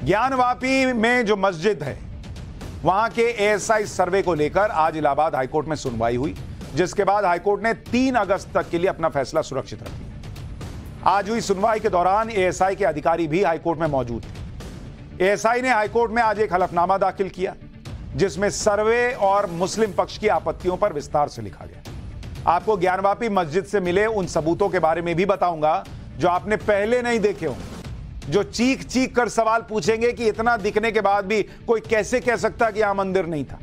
ज्ञानवापी में जो मस्जिद है वहां के एएसआई सर्वे को लेकर आज इलाहाबाद हाईकोर्ट में सुनवाई हुई, जिसके बाद हाईकोर्ट ने 3 अगस्त तक के लिए अपना फैसला सुरक्षित रख लिया। आज हुई सुनवाई के दौरान एएसआई के अधिकारी भी हाईकोर्ट में मौजूद थे। एएसआई ने हाईकोर्ट में आज एक हलफनामा दाखिल किया, जिसमें सर्वे और मुस्लिम पक्ष की आपत्तियों पर विस्तार से लिखा गया। आपको ज्ञानवापी मस्जिद से मिले उन सबूतों के बारे में भी बताऊंगा जो आपने पहले नहीं देखे होंगे, जो चीख चीख कर सवाल पूछेंगे कि इतना दिखने के बाद भी कोई कैसे कह सकता कि यहां मंदिर नहीं था।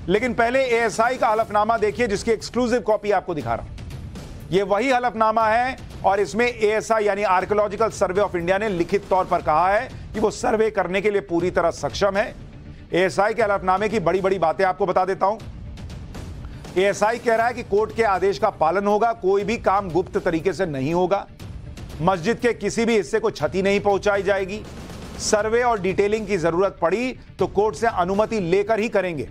लेकिन पहले एएसआई का हलफनामा देखिए, जिसकी एक्सक्लूसिव कॉपी आपको दिखा रहा हूं। यह वही हलफनामा है और इसमें एएसआई यानी आर्कियोलॉजिकल सर्वे ऑफ इंडिया ने लिखित तौर पर कहा है कि वो सर्वे करने के लिए पूरी तरह सक्षम है। एएसआई के हलफनामे की बड़ी बड़ी बातें आपको बता देता हूं। एएसआई कह रहा है कि कोर्ट के आदेश का पालन होगा, कोई भी काम गुप्त तरीके से नहीं होगा, मस्जिद के किसी भी हिस्से को क्षति नहीं पहुंचाई जाएगी, सर्वे और डिटेलिंग की जरूरत पड़ी तो कोर्ट से अनुमति लेकर ही करेंगे।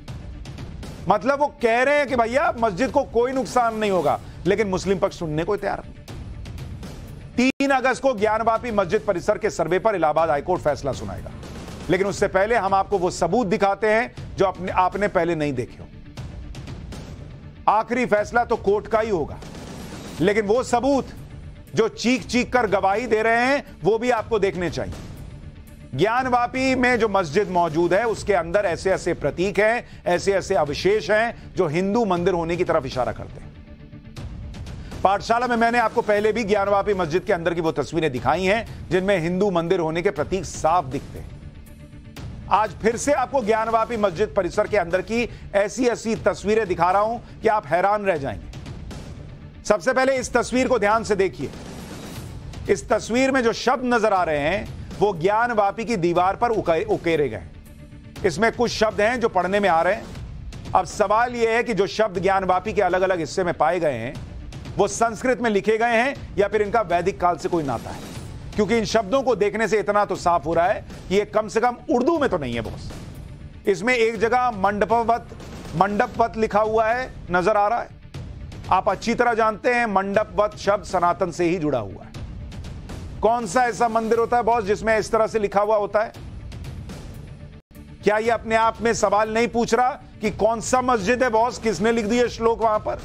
मतलब वो कह रहे हैं कि भैया मस्जिद को कोई नुकसान नहीं होगा, लेकिन मुस्लिम पक्ष सुनने को तैयार नहीं। 3 अगस्त को ज्ञानवापी मस्जिद परिसर के सर्वे पर इलाहाबाद हाईकोर्ट फैसला सुनाएगा, लेकिन उससे पहले हम आपको वो सबूत दिखाते हैं जो आपने पहले नहीं देखे हो। आखिरी फैसला तो कोर्ट का ही होगा, लेकिन वो सबूत जो चीख चीख कर गवाही दे रहे हैं वो भी आपको देखने चाहिए। ज्ञानवापी में जो मस्जिद मौजूद है उसके अंदर ऐसे ऐसे प्रतीक हैं, ऐसे ऐसे अवशेष हैं जो हिंदू मंदिर होने की तरफ इशारा करते हैं। पाठशाला में मैंने आपको पहले भी ज्ञानवापी मस्जिद के अंदर की वो तस्वीरें दिखाई हैं जिनमें हिंदू मंदिर होने के प्रतीक साफ दिखते हैं। आज फिर से आपको ज्ञानवापी मस्जिद परिसर के अंदर की ऐसी ऐसी तस्वीरें दिखा रहा हूं कि आप हैरान रह जाएंगे। सबसे पहले इस तस्वीर को ध्यान से देखिए। इस तस्वीर में जो शब्द नजर आ रहे हैं वो ज्ञानवापी की दीवार पर उकेरे गए। इसमें कुछ शब्द हैं जो पढ़ने में आ रहे हैं। अब सवाल यह है कि जो शब्द ज्ञानवापी के अलग अलग हिस्से में पाए गए हैं वो संस्कृत में लिखे गए हैं या फिर इनका वैदिक काल से कोई नाता है, क्योंकि इन शब्दों को देखने से इतना तो साफ हो रहा है कि ये कम से कम उर्दू में तो नहीं है बॉस। इसमें एक जगह मंडपवत लिखा हुआ है, नजर आ रहा है। आप अच्छी तरह जानते हैं मंडपवत शब्द सनातन से ही जुड़ा हुआ है। कौन सा ऐसा मंदिर होता है बॉस जिसमें इस तरह से लिखा हुआ होता है? क्या ये अपने आप में सवाल नहीं पूछ रहा कि कौन सा मस्जिद है बॉस, किसने लिख दिया श्लोक वहां पर?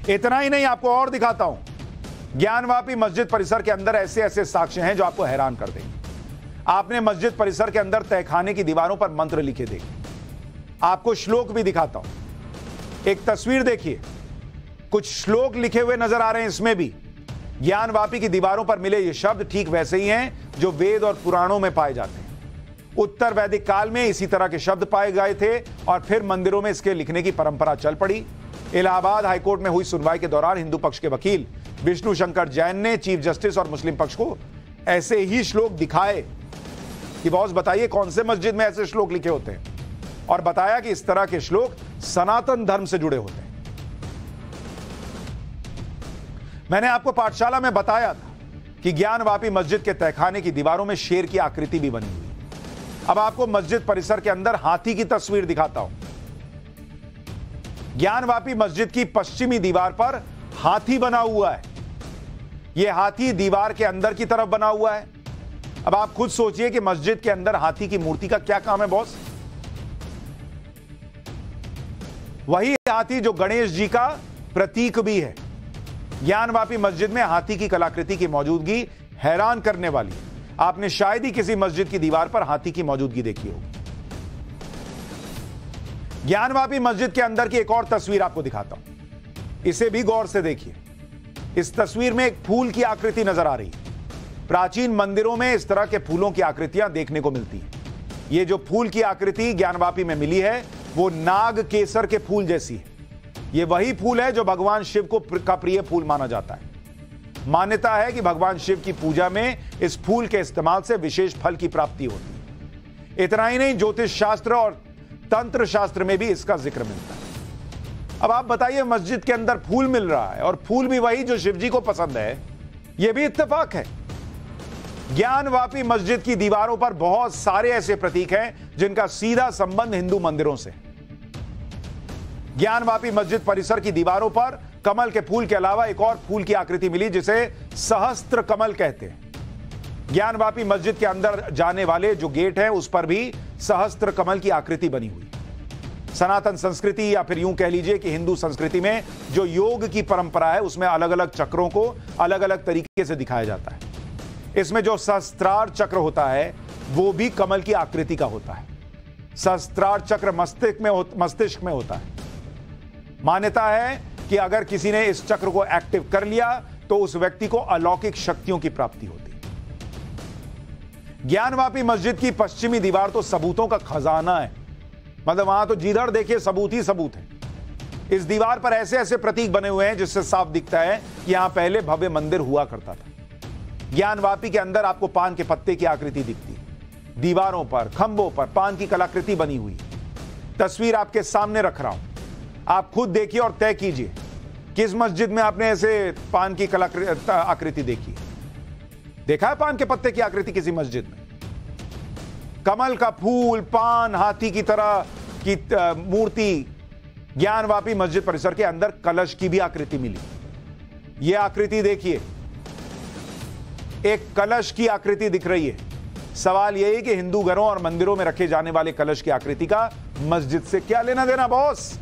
इतना ही नहीं, आपको और दिखाता हूं। ज्ञानवापी मस्जिद परिसर के अंदर ऐसे ऐसे साक्ष्य हैं जो आपको हैरान कर देंगे। आपने मस्जिद परिसर के अंदर तहखाने की दीवारों पर मंत्र लिखे देखे। आपको श्लोक भी दिखाता हूं। एक तस्वीर देखिए, कुछ श्लोक लिखे हुए नजर आ रहे हैं। इसमें भी ज्ञानवापी की दीवारों पर मिले ये शब्द ठीक वैसे ही हैं जो वेद और पुराणों में पाए जाते हैं। उत्तर वैदिक काल में इसी तरह के शब्द पाए गए थे और फिर मंदिरों में इसके लिखने की परंपरा चल पड़ी। इलाहाबाद हाईकोर्ट में हुई सुनवाई के दौरान हिंदू पक्ष के वकील विष्णु शंकर जैन ने चीफ जस्टिस और मुस्लिम पक्ष को ऐसे ही श्लोक दिखाए कि बॉस बताइए कौन से मस्जिद में ऐसे श्लोक लिखे होते हैं, और बताया कि इस तरह के श्लोक सनातन धर्म से जुड़े होते हैं। मैंने आपको पाठशाला में बताया था कि ज्ञानवापी मस्जिद के तहखाने की दीवारों में शेर की आकृति भी बनी हुई है। अब आपको मस्जिद परिसर के अंदर हाथी की तस्वीर दिखाता हूं। ज्ञानवापी मस्जिद की पश्चिमी दीवार पर हाथी बना हुआ है। यह हाथी दीवार के अंदर की तरफ बना हुआ है। अब आप खुद सोचिए कि मस्जिद के अंदर हाथी की मूर्ति का क्या काम है बॉस? वही हाथी जो गणेश जी का प्रतीक भी है। ज्ञानवापी मस्जिद में हाथी की कलाकृति की मौजूदगी हैरान करने वाली है। आपने शायद ही किसी मस्जिद की दीवार पर हाथी की मौजूदगी देखी होगी। ज्ञानवापी मस्जिद के अंदर की एक और तस्वीर आपको दिखाता हूं। इसे भी गौर से देखिए। इस तस्वीर में एक फूल की आकृति नजर आ रही है। प्राचीन मंदिरों में इस तरह के फूलों की आकृतियां देखने को मिलती हैं। ये जो फूल की आकृति ज्ञानवापी में मिली है वो नाग केसर के फूल जैसी है। ये वही फूल है जो भगवान शिव को का प्रिय फूल माना जाता है। मान्यता है कि भगवान शिव की पूजा में इस फूल के इस्तेमाल से विशेष फल की प्राप्ति होती है। इतना ही नहीं, ज्योतिष शास्त्र और तंत्र शास्त्र में भी इसका जिक्र मिलता है। अब आप बताइए, मस्जिद के अंदर फूल मिल रहा है और फूल भी वही जो शिव जी को पसंद है, यह भी इत्तेफाक है। ज्ञानवापी मस्जिद की दीवारों पर बहुत सारे ऐसे प्रतीक हैं जिनका सीधा संबंध हिंदू मंदिरों से। ज्ञानवापी मस्जिद परिसर की दीवारों पर कमल के फूल के अलावा एक और फूल की आकृति मिली जिसे सहस्त्र कमल कहते हैं। ज्ञानवापी मस्जिद के अंदर जाने वाले जो गेट है उस पर भी सहस्त्र कमल की आकृति बनी हुई। सनातन संस्कृति या फिर यूं कह लीजिए कि हिंदू संस्कृति में जो योग की परंपरा है उसमें अलग अलग चक्रों को अलग अलग तरीके से दिखाया जाता है। इसमें जो सहस्त्रार चक्र होता है वो भी कमल की आकृति का होता है। सहस्त्रार चक्र मस्तिष्क में होता है। मान्यता है कि अगर किसी ने इस चक्र को एक्टिव कर लिया तो उस व्यक्ति को अलौकिक शक्तियों की प्राप्ति होती। ज्ञानवापी मस्जिद की पश्चिमी दीवार तो सबूतों का खजाना है। मतलब वहां तो जिधर देखिए सबूत ही सबूत है। इस दीवार पर ऐसे ऐसे प्रतीक बने हुए हैं जिससे साफ दिखता है कि यहां पहले भव्य मंदिर हुआ करता था। ज्ञानवापी के अंदर आपको पान के पत्ते की आकृति दिखती है। दीवारों पर, खंभों पर पान की कलाकृति बनी हुई। तस्वीर आपके सामने रख रहा हूं, आप खुद देखिए और तय कीजिए किस मस्जिद में आपने ऐसे पान की आकृति देखी। देखा है पान के पत्ते की आकृति किसी मस्जिद में? कमल का फूल, पान, हाथी की तरह की मूर्ति। ज्ञानवापी मस्जिद परिसर के अंदर कलश की भी आकृति मिली। यह आकृति देखिए, एक कलश की आकृति दिख रही है। सवाल यह है कि हिंदू घरों और मंदिरों में रखे जाने वाले कलश की आकृति का मस्जिद से क्या लेना देना बॉस?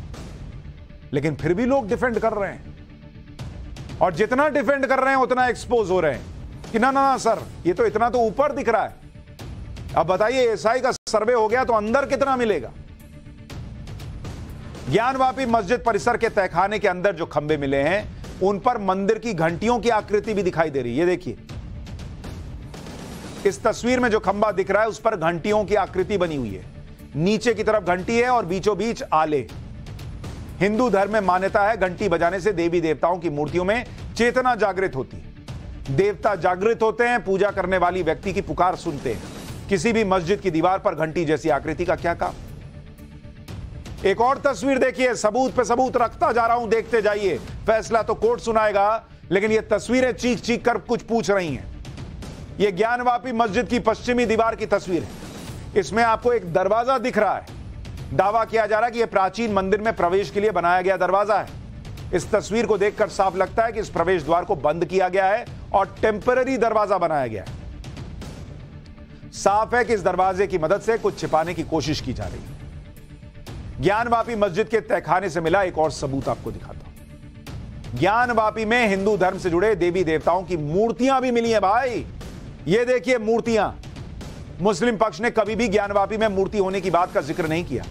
लेकिन फिर भी लोग डिफेंड कर रहे हैं, और जितना डिफेंड कर रहे हैं उतना एक्सपोज हो रहे हैं कि ना ना सर, ये तो इतना तो ऊपर दिख रहा है। अब बताइए, एएसआई का सर्वे हो गया तो अंदर कितना मिलेगा? ज्ञानवापी मस्जिद परिसर के तहखाने के अंदर जो खंबे मिले हैं उन पर मंदिर की घंटियों की आकृति भी दिखाई दे रही है। ये देखिए, इस तस्वीर में जो खंबा दिख रहा है उस पर घंटियों की आकृति बनी हुई है। नीचे की तरफ घंटी है और बीचों बीच आले। हिंदू धर्म में मान्यता है घंटी बजाने से देवी देवताओं की मूर्तियों में चेतना जागृत होती है। देवता जागृत होते हैं, पूजा करने वाली व्यक्ति की पुकार सुनते हैं। किसी भी मस्जिद की दीवार पर घंटी जैसी आकृति का क्या काम? एक और तस्वीर देखिए, सबूत पे सबूत रखता जा रहा हूं, देखते जाइए। फैसला तो कोर्ट सुनाएगा, लेकिन ये तस्वीरें चीख चीख कर कुछ पूछ रही हैं। ये ज्ञानवापी मस्जिद की पश्चिमी दीवार की तस्वीर है। इसमें आपको एक दरवाजा दिख रहा है। दावा किया जा रहा है कि यह प्राचीन मंदिर में प्रवेश के लिए बनाया गया दरवाजा है। इस तस्वीर को देखकर साफ लगता है कि इस प्रवेश द्वार को बंद किया गया है और टेम्पररी दरवाजा बनाया गया है। साफ है कि इस दरवाजे की मदद से कुछ छिपाने की कोशिश की जा रही है। ज्ञानवापी मस्जिद के तहखाने से मिला एक और सबूत आपको दिखाता हूं। ज्ञानवापी में हिंदू धर्म से जुड़े देवी देवताओं की मूर्तियां भी मिली हैं भाई। ये देखिए मूर्तियां। मुस्लिम पक्ष ने कभी भी ज्ञानवापी में मूर्ति होने की बात का जिक्र नहीं किया,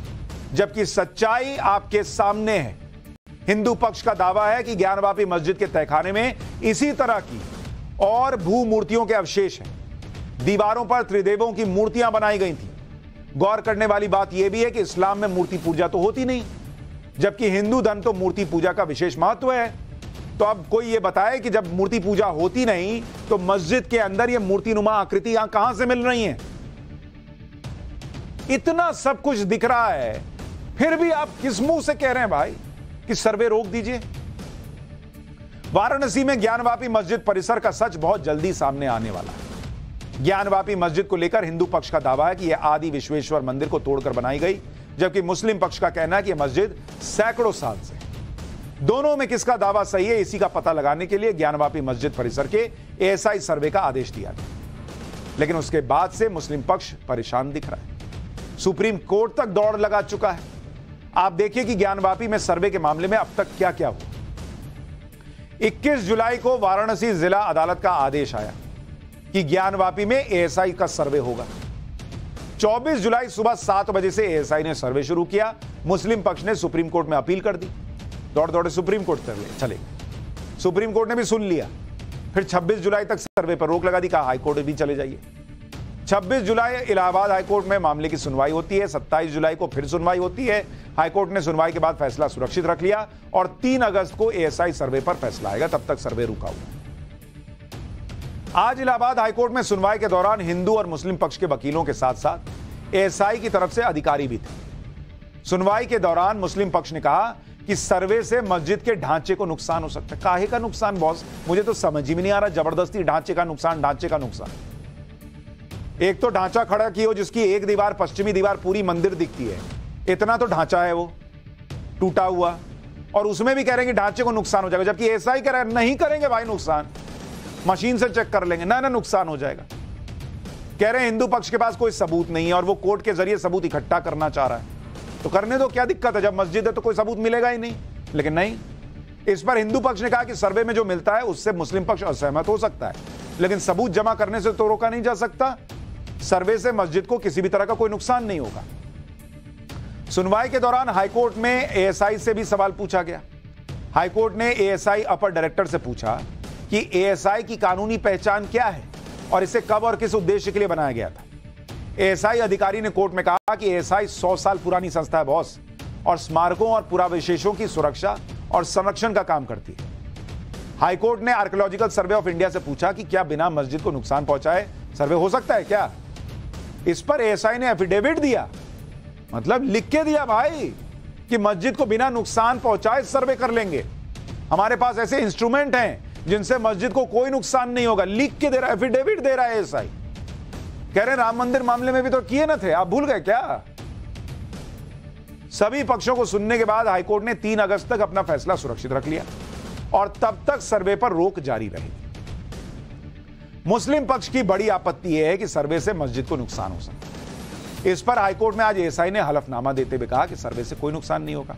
जबकि सच्चाई आपके सामने है। हिंदू पक्ष का दावा है कि ज्ञानवापी मस्जिद के तहखाने में इसी तरह की और भू मूर्तियों के अवशेष हैं। दीवारों पर त्रिदेवों की मूर्तियां बनाई गई थी। गौर करने वाली बात यह भी है कि इस्लाम में मूर्ति पूजा तो होती नहीं, जबकि हिंदू धर्म तो मूर्ति पूजा का विशेष महत्व है। तो अब कोई यह बताए कि जब मूर्ति पूजा होती नहीं तो मस्जिद के अंदर यह मूर्तिनुमा आकृति यहां कहां से मिल रही है? इतना सब कुछ दिख रहा है, फिर भी आप किस मुंह से कह रहे हैं भाई कि सर्वे रोक दीजिए? वाराणसी में ज्ञानवापी मस्जिद परिसर का सच बहुत जल्दी सामने आने वाला है। ज्ञानवापी मस्जिद को लेकर हिंदू पक्ष का दावा है कि यह आदि विश्वेश्वर मंदिर को तोड़कर बनाई गई, जबकि मुस्लिम पक्ष का कहना है कि यह मस्जिद सैकड़ों साल से। दोनों में किसका दावा सही है, इसी का पता लगाने के लिए ज्ञानवापी मस्जिद परिसर के एएसआई सर्वे का आदेश दिया गया, लेकिन उसके बाद से मुस्लिम पक्ष परेशान दिख रहा है। सुप्रीम कोर्ट तक दौड़ लगा चुका है। आप देखिए कि ज्ञानवापी में सर्वे के मामले में अब तक क्या क्या हुआ। 21 जुलाई को वाराणसी जिला अदालत का आदेश आया कि ज्ञानवापी में एएसआई का सर्वे होगा। 24 जुलाई सुबह 7 बजे से एएसआई ने सर्वे शुरू किया। मुस्लिम पक्ष ने सुप्रीम कोर्ट में अपील कर दी। दौड़ दौड़े सुप्रीम कोर्ट तक चले। सुप्रीम कोर्ट ने भी सुन लिया। फिर 26 जुलाई तक सर्वे पर रोक लगा दी, कहा हाईकोर्ट भी चले जाइए। 26 जुलाई इलाहाबाद हाईकोर्ट में मामले की सुनवाई होती है। 27 जुलाई को फिर सुनवाई होती है। हाईकोर्ट ने सुनवाई के बाद फैसला सुरक्षित रख लिया और 3 अगस्त को एएसआई सर्वे पर फैसला आएगा। तब तक सर्वे रुका हुआ। आज इलाहाबाद हाईकोर्ट में सुनवाई के दौरान हिंदू और मुस्लिम पक्ष के वकीलों के साथ साथ एएसआई की तरफ से अधिकारी भी थे। सुनवाई के दौरान मुस्लिम पक्ष ने कहा कि सर्वे से मस्जिद के ढांचे को नुकसान हो सकता है। काहे का नुकसान बॉस? मुझे तो समझ ही नहीं आ रहा। जबरदस्ती ढांचे का नुकसान, ढांचे का नुकसान। एक तो ढांचा खड़ा की हो जिसकी एक दीवार, पश्चिमी दीवार पूरी मंदिर दिखती है। इतना तो ढांचा है वो टूटा हुआ, और उसमें भी कह रहे हैं कि ढांचे को नुकसान हो जाएगा, जबकि एएसआई कह रहा है नहीं करेंगे भाई नुकसान, मशीन से चेक कर लेंगे, ना नुकसान हो जाएगा। कह रहे हैं हिंदू पक्ष के पास कोई सबूत नहीं है और वो कोर्ट के जरिए सबूत इकट्ठा करना चाह रहा है। तो करने दो, क्या दिक्कत है? जब मस्जिद है तो कोई सबूत मिलेगा ही नहीं। लेकिन नहीं, इस पर हिंदू पक्ष ने कहा कि सर्वे में जो मिलता है उससे मुस्लिम पक्ष असहमत हो सकता है, लेकिन सबूत जमा करने से तो रोका नहीं जा सकता। सर्वे से मस्जिद को किसी भी तरह का कोई नुकसान नहीं होगा। सुनवाई के दौरान हाईकोर्ट में एएसआई से भी सवाल पूछा गया। हाईकोर्ट ने एएसआई अपर डायरेक्टर से पूछा कि एएसआई की कानूनी पहचान क्या है और इसे कब और किस उद्देश्य के लिए बनाया गया था। एएसआई अधिकारी ने कोर्ट में कहा कि एएसआई 100 साल पुरानी संस्था है बॉस, और स्मारकों और पुरावशेषों की सुरक्षा और संरक्षण का काम करती है। हाईकोर्ट ने आर्कियोलॉजिकल सर्वे ऑफ इंडिया से पूछा कि क्या बिना मस्जिद को नुकसान पहुंचाए सर्वे हो सकता है क्या। इस पर एएसआई ने एफिडेविट दिया, मतलब लिख के दिया भाई कि मस्जिद को बिना नुकसान पहुंचाए सर्वे कर लेंगे। हमारे पास ऐसे इंस्ट्रूमेंट हैं जिनसे मस्जिद को कोई नुकसान नहीं होगा। लिख के दे रहा है, एफिडेविट दे रहा है एएसआई। कह रहे राम मंदिर मामले में भी तो किए न थे, आप भूल गए क्या? सभी पक्षों को सुनने के बाद हाईकोर्ट ने 3 अगस्त तक अपना फैसला सुरक्षित रख लिया और तब तक सर्वे पर रोक जारी रहेगी। मुस्लिम पक्ष की बड़ी आपत्ति यह है कि सर्वे से मस्जिद को नुकसान हो सकता है। इस पर हाईकोर्ट में आज एएसआई ने हलफनामा देते हुए कहा कि सर्वे से कोई नुकसान नहीं होगा।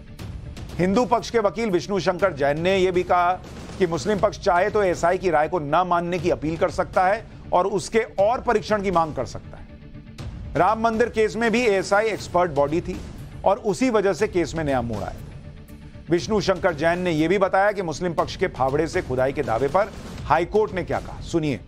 हिंदू पक्ष के वकील विष्णु शंकर जैन ने यह भी कहा कि मुस्लिम पक्ष चाहे तो एएसआई की राय को न मानने की अपील कर सकता है और उसके और परीक्षण की मांग कर सकता है। राम मंदिर केस में भी एएसआई एक्सपर्ट बॉडी थी और उसी वजह से केस में नया मोड़ आया। विष्णु शंकर जैन ने यह भी बताया कि मुस्लिम पक्ष के फावड़े से खुदाई के दावे पर हाईकोर्ट ने क्या कहा, सुनिए।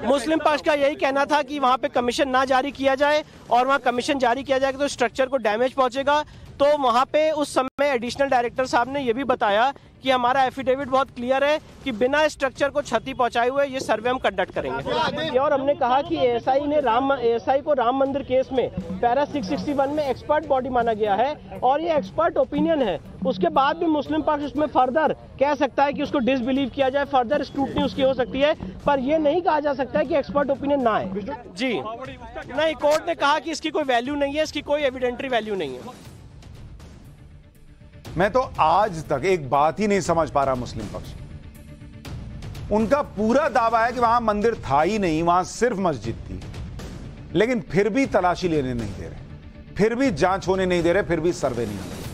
मुस्लिम पक्ष का यही कहना था कि वहां पे कमीशन ना जारी किया जाए, और वहां कमीशन जारी किया जाएगा तो स्ट्रक्चर को डैमेज पहुंचेगा। तो वहां पे उस समय एडिशनल डायरेक्टर साहब ने यह भी बताया कि हमारा एफिडेविट बहुत क्लियर है कि बिना स्ट्रक्चर को क्षति पहुंचाए हुए ये सर्वे हम कंडक्ट करेंगे। और हमने कहा कि एएसआई को राम मंदिर केस में पैरा 661 में एक्सपर्ट बॉडी माना गया है और ये एक्सपर्ट ओपिनियन है। उसके बाद भी मुस्लिम पक्ष उसमें फर्दर कह सकता है कि उसको डिसबिलीव किया जाए, फर्दर स्क्रूटनी उसकी हो सकती है, पर यह नहीं कहा जा सकता है कि एक्सपर्ट ओपिनियन ना है। जी नहीं, कोर्ट ने कहा कि इसकी कोई वैल्यू नहीं है, इसकी कोई एविडेंटरी वैल्यू नहीं है। मैं तो आज तक एक बात ही नहीं समझ पा रहा मुस्लिम पक्ष। उनका पूरा दावा है कि वहां मंदिर था ही नहीं, वहां सिर्फ मस्जिद थी, लेकिन फिर भी तलाशी लेने नहीं दे रहे, फिर भी जांच होने नहीं दे रहे, फिर भी सर्वे नहीं हो रहा।